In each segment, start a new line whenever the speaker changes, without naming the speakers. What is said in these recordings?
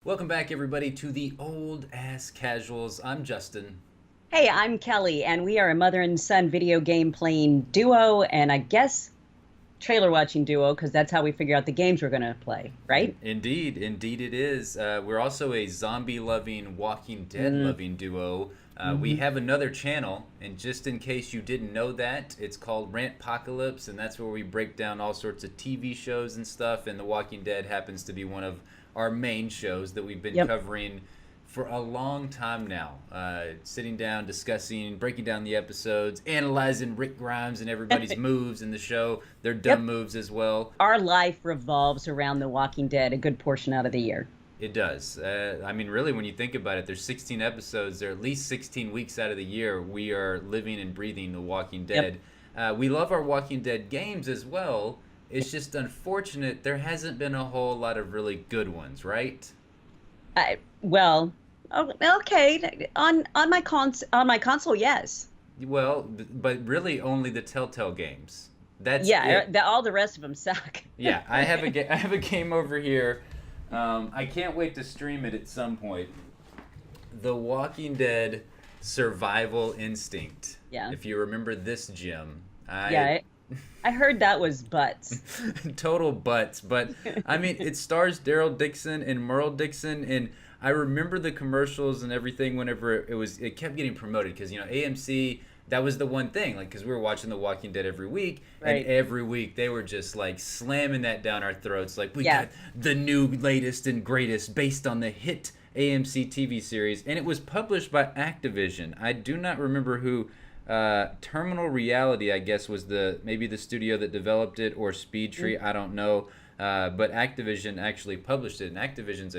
Welcome back, everybody, to the Old Ass Casuals. I'm Justin.
Hey, I'm Kelly, and we are a mother and son video game playing duo, and I guess trailer watching duo, because that's how we figure out the games we're going to play, right?
Indeed it is. We're also a zombie-loving, Walking
Mm,
Dead-loving duo. We
hmm
have another channel, and just in case you didn't know that, it's called Rantpocalypse, and that's where we break down all sorts of TV shows and stuff. And The Walking Dead happens to be one of our main shows that we've been
Yep,
covering for a long time now. Sitting down, discussing, breaking down the episodes, analyzing Rick Grimes and everybody's moves in the show, their
yep.
dumb moves as well.
Our life revolves around The Walking Dead a good portion out of the year.
It does. I mean, really, when you think about it, there's 16 episodes. There are at least 16 weeks out of the year we are living and breathing The Walking
Yep.
Dead. We love our Walking Dead games as well. It's just unfortunate there hasn't been a whole lot of really good ones, right?
Well, oh, okay. On my console, yes.
Well, but really only the Telltale games. That's
Yeah,
it.
all the rest of them suck.
Yeah, I have a game over here. I can't wait to stream it at some point. The Walking Dead Survival Instinct.
Yeah,
If you remember this gym,
yeah. I heard that was butts.
total butts. But I mean, it stars Daryl Dixon and Merle Dixon, and I remember the commercials and everything. Whenever it kept getting promoted because AMC. That was the one thing, like, because we were watching The Walking Dead every week, and
Right.
every week they were just like slamming that down our throats, like we
Yeah.
got the new, latest, and greatest based on the hit AMC TV series, and it was published by Activision. I do not remember who. Terminal Reality, I guess, was maybe the studio that developed it, or Speedtree. I don't know, but Activision actually published it, and Activision's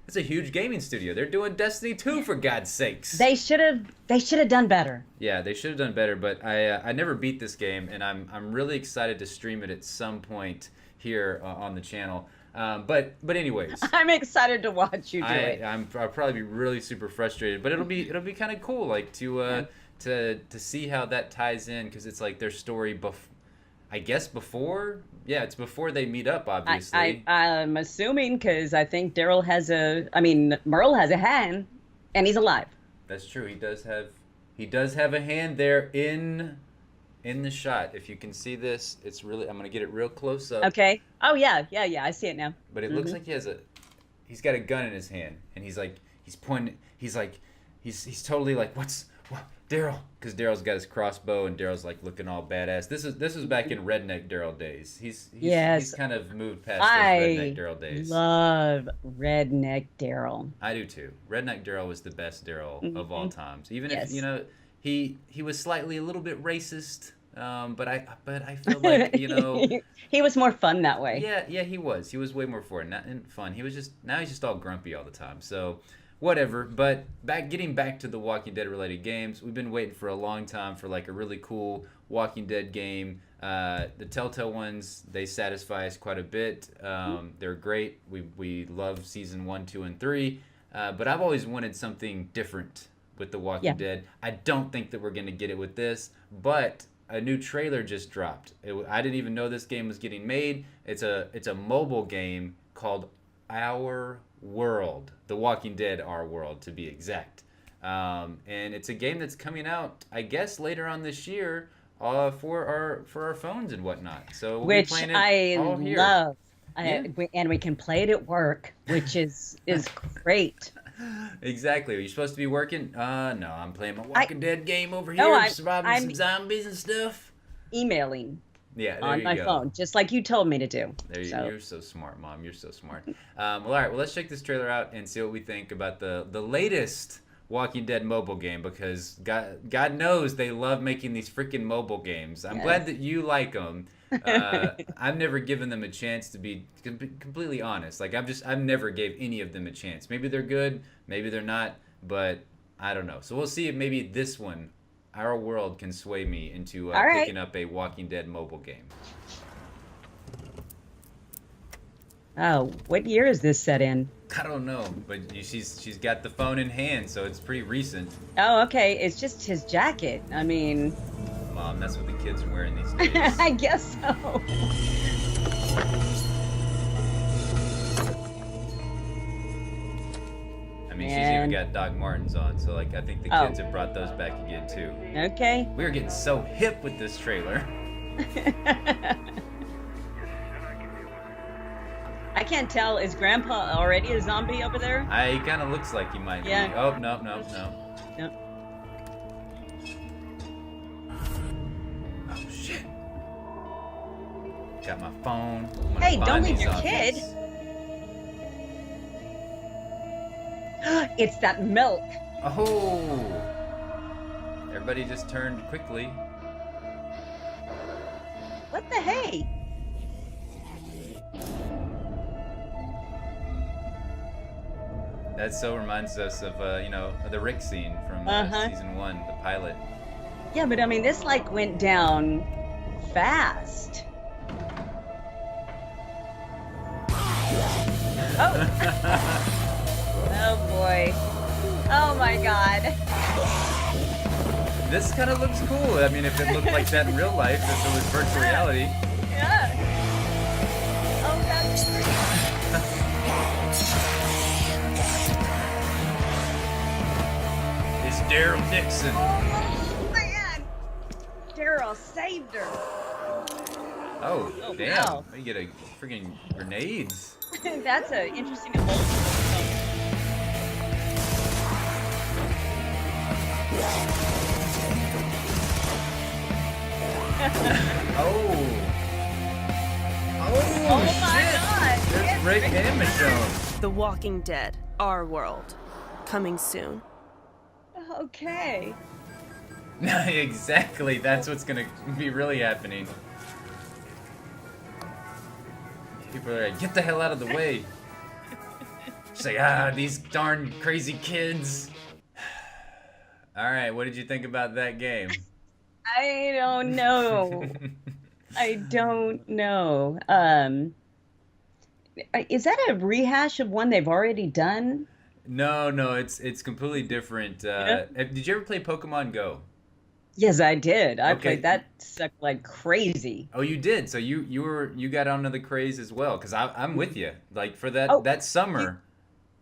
it's a huge gaming studio. They're doing Destiny 2 for God's sakes.
They should have done better.
Yeah, they should have done better, but I never beat this game, and I'm really excited to stream it at some point here on the channel. But anyways,
I'm excited to watch you do
I
it.
I'll probably be really super frustrated, but it'll be kind of cool, like
Yeah.
to see how that ties in, because it's like their story I guess before, yeah, it's before they meet up, obviously.
I'm assuming because I think Merle has a hand, and he's alive.
That's true. He does have a hand there in the shot. If you can see this, it's really, I'm gonna get it real close up.
Okay. Oh yeah, yeah, yeah. I see it now.
But it looks
hmm
like he's got a gun in his hand, and he's pointing, he's totally like, what, Daryl? Because Daryl's got his crossbow, and Daryl's like looking all badass. This is back in Redneck Daryl days. He's
Yes,
kind of moved past those Redneck
I
Daryl days.
love Redneck Daryl.
I do too. Redneck Daryl was the best Daryl of all
hmm
times. Even if
Yes.
he was slightly a little bit racist. But I feel like
He was more fun that way.
yeah, he was. He was way more for it, not and fun. Now he's just all grumpy all the time. So whatever. But getting back to the Walking Dead related games, we've been waiting for a long time for like a really cool Walking Dead game. The Telltale ones, they satisfy us quite a bit. They're great. We love season 1, 2, and 3. But I've always wanted something different with The Walking
Yeah.
Dead. I don't think that we're gonna get it with this, but a new trailer just dropped. I didn't even know this game was getting made. It's a mobile game called Our World, The Walking Dead Our World to be exact. And it's a game that's coming out, I guess, later on this year, for our phones and whatnot. So we'll be
Which
playing it
I
all here.
love.
Yeah,
And we can play it at work, which is great.
exactly. Are you supposed to be working? No, I'm playing my
I
Walking Dead game over
no,
here,
I'm
surviving
I'm
some zombies and stuff.
emailing
Yeah, there
on
you
my
go.
phone, just like you told me to do.
You're so smart, Mom. You're so smart. Well, all right. Well, let's check this trailer out and see what we think about the latest Walking Dead mobile game, because God knows they love making these freaking mobile games. I'm glad
Yes.
that you like them. I've never given them a chance, to be completely honest. Like I've never gave any of them a chance. Maybe they're good, maybe they're not, but I don't know. So we'll see if maybe this one, Our World, can sway me into
All right.
picking up a Walking Dead mobile game.
Oh, what year is this set in?
I don't know, but she's got the phone in hand, so it's pretty recent.
Oh, okay. It's just his jacket. I mean,
Mom, that's what the kids are wearing these days.
I guess so.
I mean, she's even
Man.
got Doc Martens on, so like I think the
Oh,
kids have brought those back again too.
okay.
We are getting so hip with this trailer.
I can't tell. Is Grandpa already a zombie over there?
He kind of looks like he might be.
Yeah.
Oh, no, no, no.
No.
Oh, shit. Got my phone. I'm gonna
Hey, don't
find
leave
these
your
zombies.
kid. It's that milk.
Oh! Everybody just turned quickly.
What the hey?
That so reminds us of, the Rick scene from
Uh-huh.
season 1, the pilot.
Yeah, but I mean, this like went down fast. Oh. Oh boy. Oh my God.
This kind of looks cool. I mean, if it looked like that in real life, if it was virtual reality.
Yeah. Oh, that's great.
It's Daryl Nixon.
Oh man. Daryl saved her.
Oh,
Oh,
damn.
wow.
You get a freaking grenades.
That's an interesting emotion.
Oh. Oh,
Oh my
shit.
God.
There's
It's
Rick
Rick
and Michonne.
The Walking Dead, Our World. Coming soon.
Okay.
Exactly. That's what's going to be really happening. People are like, get the hell out of the way. She's like, these darn crazy kids. Alright, what did you think about that game?
I don't know. I don't know. Is that a rehash of one they've already done?
No, it's completely different.
Yeah.
Did you ever play Pokemon Go?
Yes, I did. I
Okay.
played that sucked like crazy.
Oh, you did. So you got onto the craze as well, because I'm with you. Like for that
Oh,
that summer,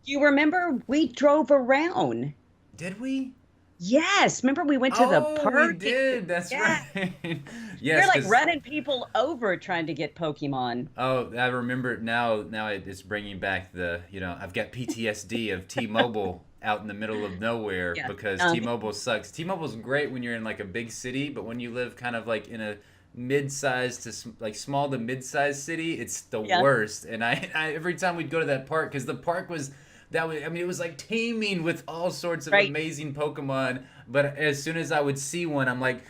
You remember we drove around?
did we?
Yes. Remember we went to the
Oh,
park?
we did. That's
Yeah.
right.
We
Yes,
were like
'cause-
running people over trying to get Pokemon.
Oh, I remember it now. Now it's bringing back the, I've got PTSD of T-Mobile out in the middle of nowhere
Yeah.
because T-Mobile sucks. T-Mobile's great when you're in like a big city, but when you live kind of like in a mid-sized to like small to mid-sized city, it's the
Yeah.
worst. And I every time we'd go to that park, because the park was it was like teeming with all sorts of
Right.
amazing Pokemon. But as soon as I would see one, I'm like,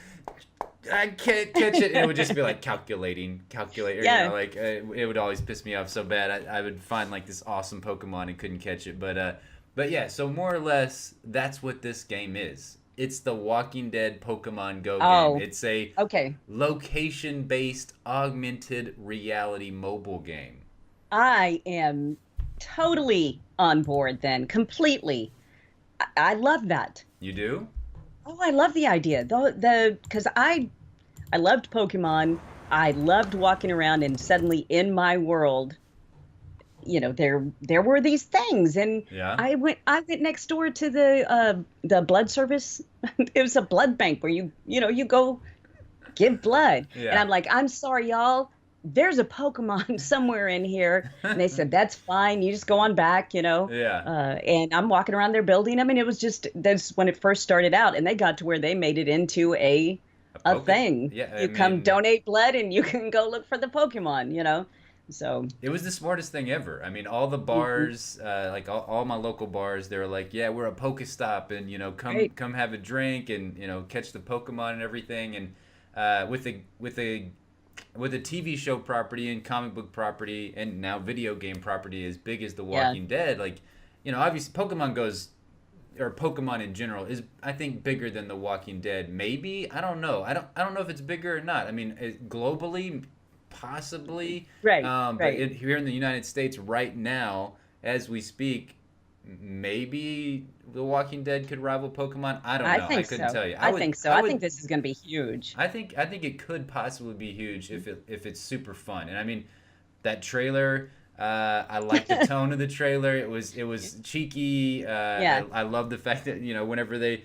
I can't catch it, and it would just be like calculating.
Yeah.
Like it would always piss me off so bad. I would find like this awesome Pokemon and couldn't catch it. But yeah, so more or less, that's what this game is. It's the Walking Dead Pokemon Go
Oh.
game. It's a
Okay.
location-based augmented reality mobile game.
I am totally on board then, completely. I love that.
You do?
Oh, I love the idea. Because I loved Pokemon. I loved walking around and suddenly in my world, there were these things, and
Yeah.
I went next door to the blood service. It was a blood bank where you go give blood,
Yeah.
and I'm like, I'm sorry, y'all. There's a Pokemon somewhere in here, and they said that's fine. You just go on back,
Yeah.
And I'm walking around their building. I mean, it was just that's when it first started out, and they got to where they made it into a thing.
Yeah,
You come donate blood, and you can go look for the Pokemon. So
It was the smartest thing ever. I mean, all the bars, like all my local bars, they were like, "Yeah, we're a Pokestop, and come
Right.
come have a drink, and catch the Pokemon and everything." And with a TV show property and comic book property and now video game property as big as The Walking Dead, like obviously Pokemon in general is, I think, bigger than The Walking Dead. Maybe, I don't know. I don't know if it's bigger or not. I mean, globally, possibly.
Right,
But
right.
here in the United States right now, as we speak, maybe The Walking Dead could rival Pokemon. I don't know.
I think
couldn't
so.
tell you.
I think so. I think this is going to be huge.
I think it could possibly be huge if it's super fun. And I mean, that trailer, I liked the tone of the trailer. It was cheeky.
Yeah.
I love the fact that whenever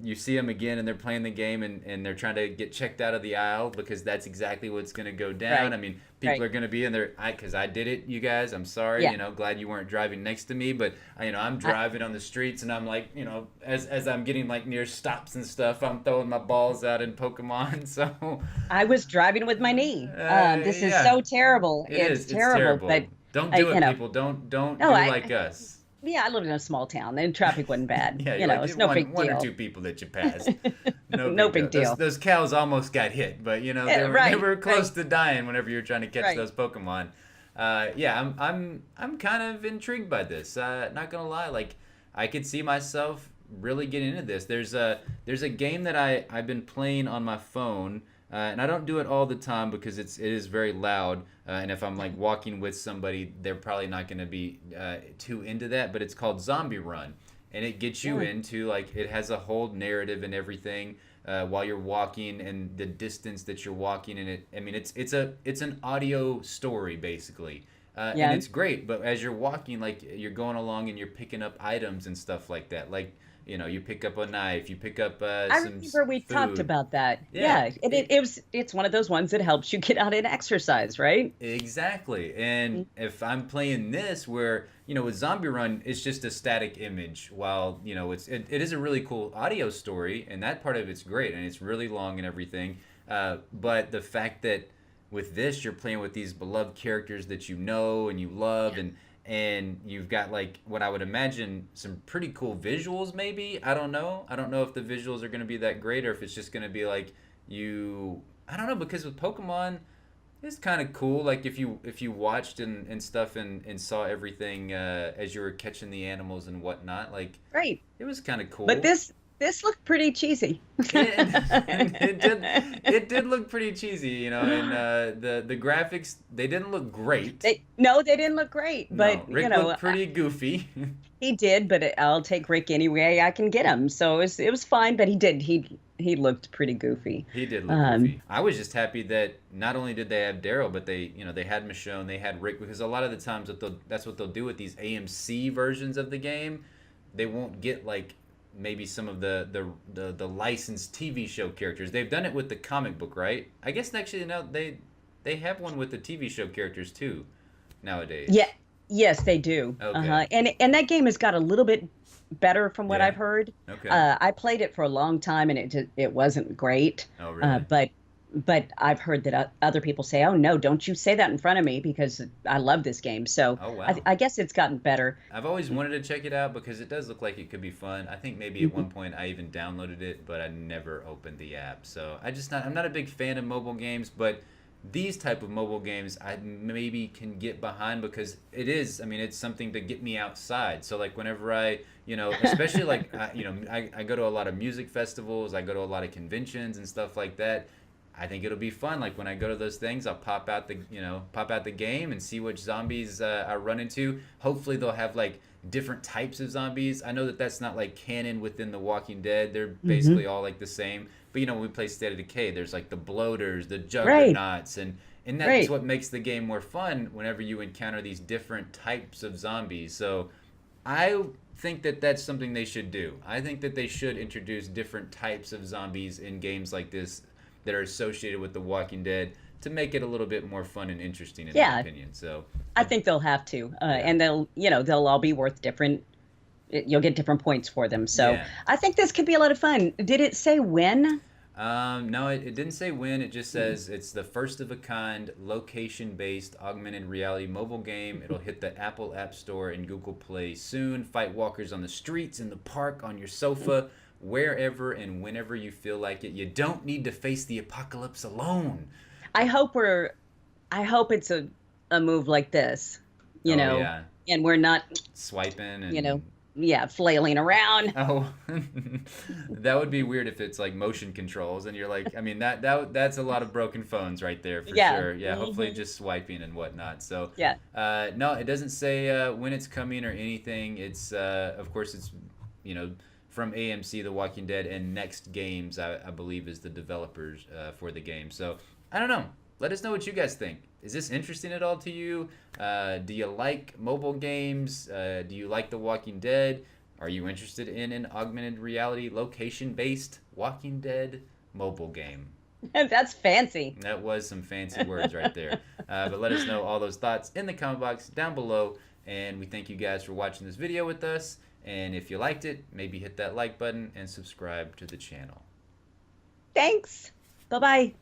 you see them again and they're playing the game and they're trying to get checked out of the aisle because that's exactly what's going to go down.
Right.
I mean, people
Right.
are going to be in there. Because I did it, you guys. I'm sorry.
Yeah.
Glad you weren't driving next to me, but I'm driving on the streets and I'm like, as I'm getting like near stops and stuff, I'm throwing my balls out in Pokemon. So
I was driving with my knee. This is
yeah.
so terrible.
It's
terrible. But
don't do it,
you know,
people. Don't
no,
do like us.
yeah, I lived in a small town and traffic wasn't bad.
Yeah,
It's no big
one
deal.
or two people that you passed.
No big deal.
Those cows almost got hit, but they were,
right,
they were close
right.
to dying whenever you're trying to catch
Right.
those Pokemon. Yeah, I'm kind of intrigued by this. Not gonna lie, like I could see myself really getting into this. There's a game that I've been playing on my phone. And I don't do it all the time because it is very loud. And if I'm like walking with somebody, they're probably not going to be too into that. But it's called Zombie Run, and it gets you into like it has a whole narrative and everything while you're walking and the distance that you're walking. And it's an audio story basically. And it's great. But as you're walking, like you're going along and you're picking up items and stuff like that, like. You pick up a knife, you pick up
I
some
remember we
food.
talked about that.
Yeah.
It's one of those ones that helps you get out and exercise, right?
Exactly. And if I'm playing this where, with Zombie Run, it's just a static image while, it is a really cool audio story and that part of it's great and it's really long and everything. But the fact that with this, you're playing with these beloved characters that you know and you love and you've got like what I would imagine some pretty cool visuals maybe. I don't know if the visuals are going to be that great or if it's just going to be like I don't know, because with Pokemon it's kind of cool like if you watched and stuff and saw everything as you were catching the animals and whatnot, like
Right.
it was kind of cool.
But this looked pretty cheesy.
It did look pretty cheesy, and the graphics, they didn't look great.
They didn't look great, but
No, Rick looked pretty goofy.
he did. But I'll take Rick any way I can get him. So it was fine. But he looked pretty goofy.
He did look goofy. I was just happy that not only did they have Daryl, but they had Michonne, they had Rick, because a lot of the times that's what they'll do with these AMC versions of the game. They won't get like maybe some of the licensed TV show characters. They've done it with the comic book, right? I guess actually now they have one with the TV show characters too nowadays.
Yeah. Yes, they do.
Okay.
And that game has got a little bit better from what
Yeah.
I've heard.
Okay.
I played it for a long time and it wasn't great.
Oh, really?
But I've heard that other people say, "Oh no, don't you say that in front of me because I love this game." So
Oh, wow.
I guess it's gotten better.
I've always wanted to check it out because it does look like it could be fun. I think maybe at one point I even downloaded it, but I never opened the app. So I'm not a big fan of mobile games, but these type of mobile games I maybe can get behind because it's something to get me outside. So like whenever I, especially like, I go to a lot of music festivals, I go to a lot of conventions and stuff like that. I think it'll be fun. Like when I go to those things, I'll pop out the game and see which zombies I run into. Hopefully they'll have like different types of zombies. I know that that's not like canon within The Walking Dead. They're basically all like the same. But when we play State of Decay, there's like the bloaters, the juggernauts, and that's what makes the game more fun whenever you encounter these different types of zombies. So I think that that's something they should do. I think that they should introduce different types of zombies in games like this that are associated with The Walking Dead to make it a little bit more fun and interesting in my opinion. So
I think they'll have to, and they'll all be worth different. You'll get different points for them. So I think this could be a lot of fun. Did it say when?
No, it didn't say when. It just says it's the first of a kind, location-based augmented reality mobile game. It'll hit the Apple App Store and Google Play soon. Fight walkers on the streets, in the park, on your sofa, wherever and whenever you feel like it. You don't need to face the apocalypse alone.
I hope it's a move like this, and we're not
swiping and
flailing around.
Oh, that would be weird if it's like motion controls and you're like, that's a lot of broken phones right there for sure. Yeah, hopefully just swiping and whatnot. So no, it doesn't say when it's coming or anything. It's of course it's from AMC, The Walking Dead, and Next Games, I believe, is the developers for the game. So I don't know. Let us know what you guys think. Is this interesting at all to you? Do you like mobile games? Do you like The Walking Dead? Are you interested in an augmented reality location-based Walking Dead mobile game?
That's fancy.
That was some fancy words right there. But let us know all those thoughts in the comment box down below. And we thank you guys for watching this video with us. And if you liked it, maybe hit that like button and subscribe to the channel.
Thanks. Bye-bye.